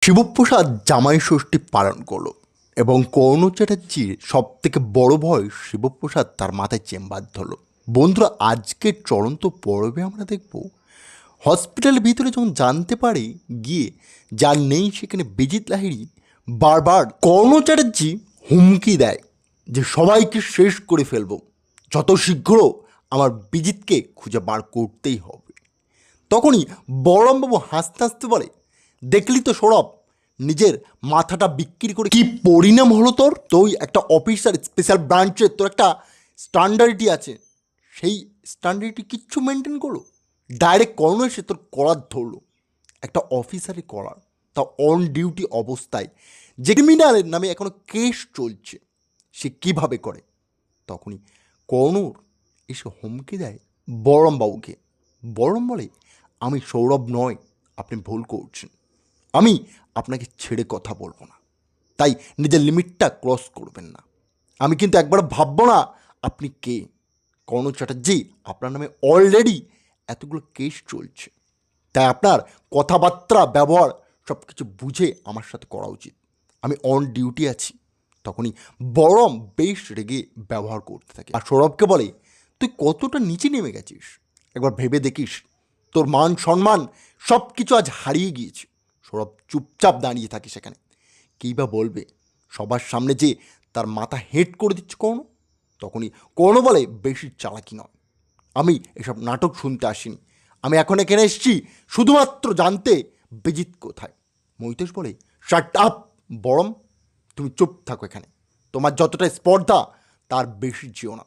শিবপ্রসাদ জামাই ষষ্ঠী পালন করলো এবং কর্ণ চ্যাটার্জির সব থেকে বড় ভয় শিবপ্রসাদ তার মাথায় চেম্বার ধরল। বন্ধুরা, আজকের চলন্ত পর্বে আমরা দেখব হসপিটালের ভিতরে যখন জানতে পারে গিয়ে যার নেই সেখানে বিজিত লাহিড়ী বারবার কর্ণ চ্যাটার্জি হুমকি দেয় যে সবাইকে শেষ করে ফেলবো, যত শীঘ্র আমার বিজিতকে খুঁজে বার করতেই হবে। তখনই বলরামবাবু হাসতে হাসতে বলে, দেখলি তো সৌরভ, নিজের মাথাটা বিক্রি করে কি পরিণাম হলো তোর। তুই একটা অফিসার, স্পেশাল ব্রাঞ্চের তোর একটা স্ট্যান্ডার্ডটি আছে, সেই স্ট্যান্ডার্ডটি কিচ্ছু মেনটেন করলো। ডাইরেক্ট কর্ণ এসে তোর কলার ধরলো, একটা অফিসারের কলার, তা অন ডিউটি অবস্থায়, যে ক্রিমিনালের নামে এখনও কেস চলছে, সে কিভাবে করে। তখনই কর্ণর এসে হুমকি দেয় বলরামবাবুকে। বলরাম বলে, আমি সৌরভ নয়, আপনি ভুল করছেন, আমি আপনাকে ছেড়ে কথা বলবো না, তাই নিজের লিমিটটা ক্রস করবেন না। আমি কিন্তু একবার ভাববো না আপনি কে। কর্ণ চ্যাটার্জি, আপনার নামে অলরেডি এতগুলো কেস চলছে, তাই আপনার কথাবার্তা ব্যবহার সব কিছু বুঝে আমার সাথে করা উচিত। আমি অন ডিউটি আছি। তখনই বলরাম বেশ রেগে ব্যবহার করতে থাকে আর সৌরভকে বলে, তুই কতটা নিচে নেমে গেছিস, একবার ভেবে দেখিস, তোর মান সম্মান সব কিছু আজ হারিয়ে গিয়েছে। সৌরভ চুপচাপ দাঁড়িয়ে থাকে সেখানে। কী বা বলবে, সবার সামনে যে তার মাথা হেঁট করে দিচ্ছে কর্ণ। তখনই কর্ণ বলে, বেশি চালাকি নয়, আমি এসব নাটক শুনতে আসিনি, আমি এখন এখানে এসেছি শুধুমাত্র জানতে বিজিত কোথায়। মৈতেশ বলে, শাট আপ বলরাম, তুমি চুপ থাকো এখানে, তোমার যতটা স্পর্ধা তার বেশি যেও না।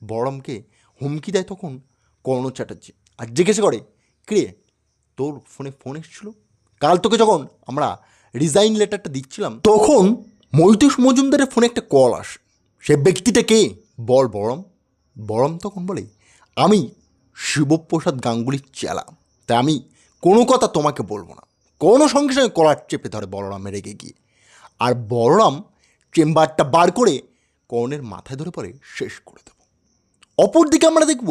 বলরামকে হুমকি দেয় তখন কর্ণ চ্যাটার্জি আর জিজ্ঞাসা করে, কিরে, তোর ফোন এসেছিল কাল, তোকে যখন আমরা রিজাইন লেটারটা দিচ্ছিলাম তখন মৈতেশ মজুমদারের ফোনে একটা কল আসে, সে ব্যক্তিটা কে বল বলরাম। বলরাম তখন বলে, আমি শিবপ্রসাদ গাঙ্গুলির চেলা, তাই আমি কোনো কথা তোমাকে বলবো না। কোনো সঙ্গে সঙ্গে কলার চেপে ধরে বলরামের রেগে গিয়ে, আর বলরাম চেম্বারটা বার করে কর্ণের মাথায় ধরে পড়ে শেষ করে দেব। অপরদিকে আমরা দেখব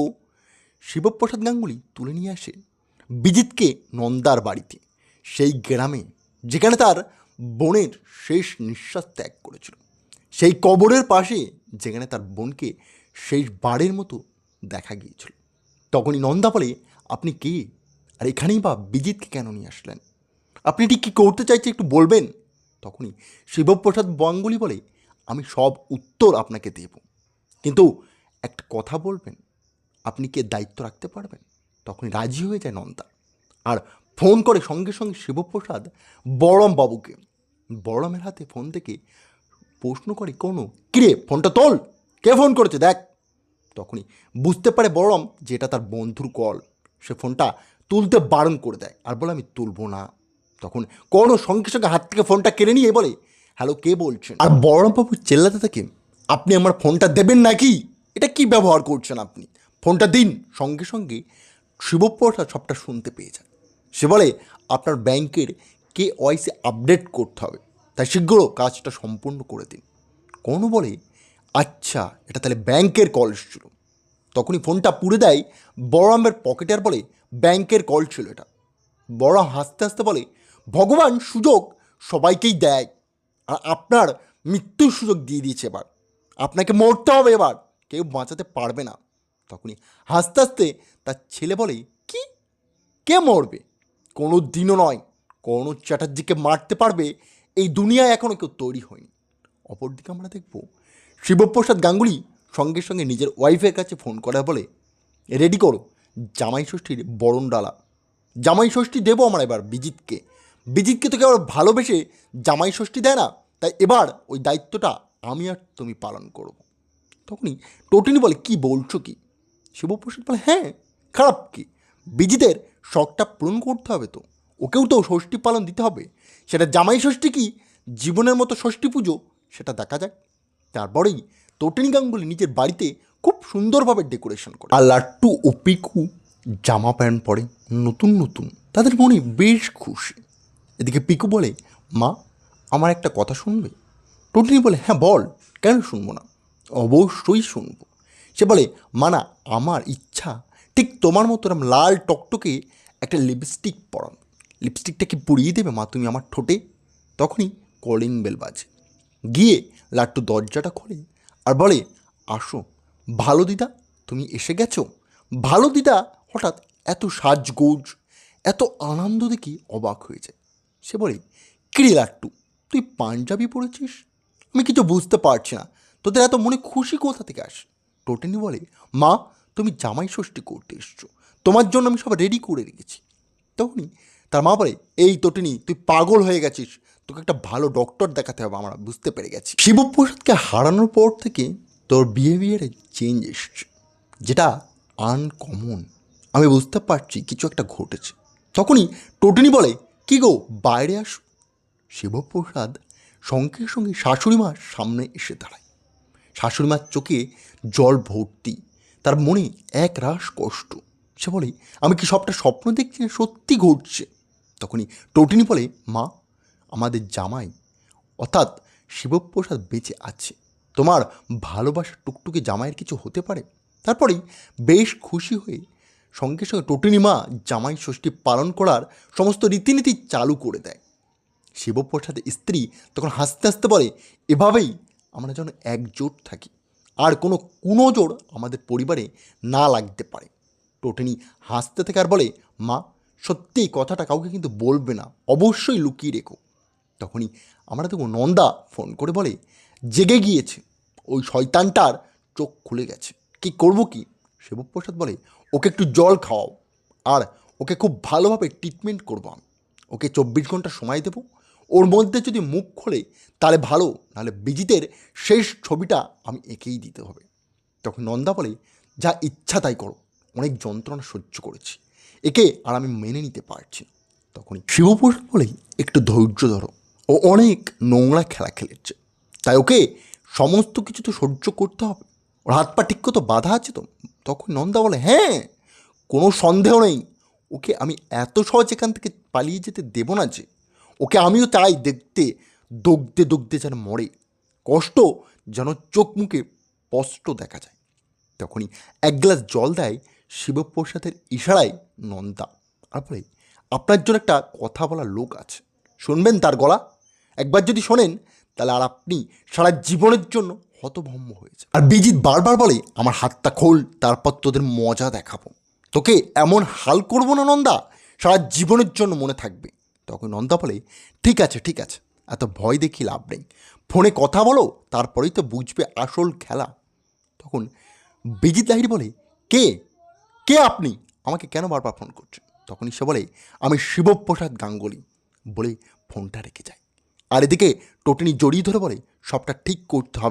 শিবপ্রসাদ গাঙ্গুলি তুলে নিয়ে আসে বিজিতকে নন্দার বাড়িতে, সেই গ্রামে যেখানে তার বোনের শেষ নিঃশ্বাস ত্যাগ করেছিল, সেই কবরের পাশে যেখানে তার বোনকে শেষ বারের মতো দেখা গিয়েছিল। তখনই নন্দা বলে, আপনি কে, আর এখানেই বা বিজিতকে কেন নিয়ে আসলেন, আপনি ঠিক কী করতে চাইছে একটু বলবেন। তখনই শিবপ্রসাদ গাঙ্গুলি বলে, আমি সব উত্তর আপনাকে দেব, কিন্তু একটা কথা বলবেন, আপনি কি দায়িত্ব রাখতে পারবেন। তখনই রাজি হয়ে যায় নন্দা আর ফোন করে সঙ্গে সঙ্গে শিবপ্রসাদ বলরাম বাবুকে। বলরামের হাতে ফোন থেকে প্রশ্ন করে, কোনো কিরে, ফোনটা তোল, কে ফোন করেছে দেখ। তখনই বুঝতে পারে বলরাম যে এটা তার বন্ধুর কল, সে ফোনটা তুলতে বারণ করে দেয় আর বলে, আমি তুলবো না। তখন কোনো সঙ্গে সঙ্গে হাত থেকে ফোনটা কেড়ে নিয়ে বলে, হ্যালো, কে বলছেন। আর বলরামবাবু চেল্লাতে থাকে, আপনি আমার ফোনটা দেবেন নাকি, এটা কি ব্যবহার করছেন আপনি, ফোনটা দিন। সঙ্গে সঙ্গে শিবপ্রসাদ সবটা শুনতে পেয়ে যায়। সে বলে, আপনার ব্যাংকের KYC আপডেট করতে হবে, তাই শীঘ্র কাজটা সম্পূর্ণ করে দিন। কোনো বলে, আচ্ছা, এটা তাহলে ব্যাংকের কল ছিল। তখনই ফোনটা পুড়ে দেয় বলরামের পকেটে আর বলে, ব্যাংকের কল ছিল এটা। বলরাম হাসতে হাসতে বলে, ভগবান সুযোগ সবাইকেই দেয়, আর আপনার মৃত্যুর সুযোগ দিয়ে দিয়েছে, এবার আপনাকে মরতে হবে, এবার কেউ বাঁচাতে পারবে না। তখনই হাসতে হাসতে তার ছেলে বলে, কি, কে মরবে, কোনো দিনও নয়, কর্ণ চ্যাটার্জিকে মারতে পারবে এই দুনিয়ায় এখনও কেউ তৈরি হয়নি। অপরদিকে আমরা দেখব শিবপ্রসাদ গাঙ্গুলি সঙ্গে সঙ্গে নিজের ওয়াইফের কাছে ফোন করা বলে, রেডি করো জামাই ষষ্ঠীর বরণ ডালা, জামাই ষষ্ঠী দেবো আমরা এবার বিজিতকে। বিজিতকে তো কেউ ভালোবেসে জামাই ষষ্ঠী দেয় না, তাই এবার ওই দায়িত্বটা আমি আর তুমি পালন করব। তখনই টোটিনি বলে, কি বলছো কি। শিবপ্রসাদ বলে, হ্যাঁ, খারাপ কি, বিজিতের শখটা পূরণ করতে হবে তো, ওকেও তো ষষ্ঠী পালন দিতে হবে, সেটা জামাই ষষ্ঠী কি জীবনের মতো ষষ্ঠী পুজো সেটা দেখা যাক। তারপরেই টোটিনি গাঙ্গুলি নিজের বাড়িতে খুব সুন্দরভাবে ডেকোরেশন করে, আর লাট্টু ও পিকু জামা প্যান্ট পরে নতুন নতুন, তাদের মনে বেশ খুশি। এদিকে পিকু বলে, মা, আমার একটা কথা শুনবে। টোটিনি বলে, হ্যাঁ বল, কেন শুনবো না, অবশ্যই শুনবো। সে বলে, মা না, আমার ইচ্ছা ঠিক তোমার মতো এরকম লাল টকটকে একটা লিপস্টিক পরানো, লিপস্টিকটা কি পরিয়ে দেবে মা তুমি আমার ঠোঁটে। তখনই কলিং বেল বাজে। গিয়ে লাট্টু দরজাটা খোলে আর বলে, আসো। ভালো দিদা, তুমি এসে গেছো? ভালো দিদা হঠাৎ এত সাজগোজ, এত আনন্দ দেখি অবাক হয়ে যায়। সে বলে, কিরে লাট্টু, তুই পাঞ্জাবি পরেছিস? আমি কিছু বুঝতে পারছি না, তোদের এত মনে খুশি কোথা থেকে আসে? টোটেনি বলে, মা, তুমি জামাই ষষ্ঠী করতে এসছো, তোমার জন্য আমি সব রেডি করে রেখেছি। তখনই তার মা বলে, এই টোটেনি, তুই পাগল হয়ে গেছিস, তোকে একটা ভালো ডক্টর দেখাতে হবে, আমরা বুঝতে পেরে গেছি। শিবপ্রসাদকে হারানোর পর থেকে তোর বিহেভিয়ারে চেঞ্জ এসছে, যেটা আনকমন। আমি বুঝতে পারছি কিছু একটা ঘটেছে। তখনই টোটেনি বলে, কি গো, বাইরে আসো। শিবপ্রসাদ সঙ্গে সঙ্গে শাশুড়িমার সামনে এসে দাঁড়ায়। শাশুড়িমার চোখে জল ভর্তি, তার মনে এক রাশ কষ্ট। সে বলে, আমি কি সবটা স্বপ্ন দেখছি না সত্যি ঘটছে? তখনই টোটিনি বলে, মা, আমাদের জামাই অর্থাৎ শিবপ্রসাদ বেঁচে আছে, তোমার ভালোবাসার টুকটুকে জামাইয়ের কিছু হতে পারে? তারপরেই বেশ খুশি হয়ে সঙ্গে সঙ্গে টোটিনি মা জামাই ষষ্ঠী পালন করার সমস্ত রীতিনীতি চালু করে দেয়। শিবপ্রসাদের স্ত্রী তখন হাসতে হাসতে বলে, এভাবেই আমরা যেন একজোট থাকি, আর কোনো কুনজোর আমাদের পরিবারে না লাগতে পারে। টোটেনি হাসতে থেকে আর বলে, মা, সত্যি এই কথাটা কাউকে কিন্তু বলবে না, অবশ্যই লুকিয়ে রেখো। তখনই আমরা দেখো নন্দা ফোন করে বলে, জেগে গিয়েছে, ওই শয়তানটার চোখ খুলে গেছে, কি করব কি? শিবপ্রসাদ বলে, ওকে একটু জল খাওয়াও, আর ওকে খুব ভালোভাবে ট্রিটমেন্ট করবো আমি, ওকে 24 ঘন্টা সময় দেবো, ওর মধ্যে যদি মুখ খোলে তাহলে ভালো, নাহলে বিজিতের শেষ ছবিটা আমি এঁকেই দিতে হবে। তখন নন্দা বলে, যা ইচ্ছা তাই করো, অনেক যন্ত্রণা সহ্য করেছি, একে আর আমি মেনে নিতে পারছি না। তখনই শিবপ্রসাদ বলে, একটু ধৈর্য ধরো, ও অনেক নোংরা খেলা খেলেছে, তাই ওকে সমস্ত কিছু তো সহ্য করতে হবে, ওর হাত পা ঠিক তো বাধা আছে তো। তখন নন্দা বলে, হ্যাঁ, কোনো সন্দেহ নেই, ওকে আমি এত সহজ এখান থেকে পালিয়ে যেতে দেব না যে, ওকে আমিও চাই দেখতে দগ্ধে দগ্ধে যেন মরে, কষ্ট যেন চোখ মুখে স্পষ্ট দেখা যায়। তখনই এক গ্লাস জল দেয় শিবপ্রসাদের ইশারায় নন্দা, আর বলে, আপনার জন্য একটা কথা বলার লোক আছে, শুনবেন তার গলা? একবার যদি শোনেন তাহলে আর আপনি সারা জীবনের জন্য হতভম্ব হয়ে যান। আর বিজিৎ বারবার বলে, আমার হাতটা খোল, তারপর তোদের মজা দেখাবো, তোকে এমন হাল করবো না নন্দা, সারা জীবনের জন্য মনে থাকবে। তখন নন্দা বলে, ঠিক আছে ঠিক আছে, এত ভয় দেখি লাভ নেই, ফোনে কথা বলো, তারপরেই তো বুঝবে আসল খেলা। তখন বিজিৎ লাহিড়ী বলে, কে কে আপনি, আমাকে কেন বারবার ফোন করছেন? তখনই সে বলে, আমি শিবপ্রসাদ গাঙ্গুলি, বলে ফোনটা রেখে যায়। আর এদিকে টোটেনি জড়িয়ে ধরে বলে, সবটা ঠিক করতে হবে।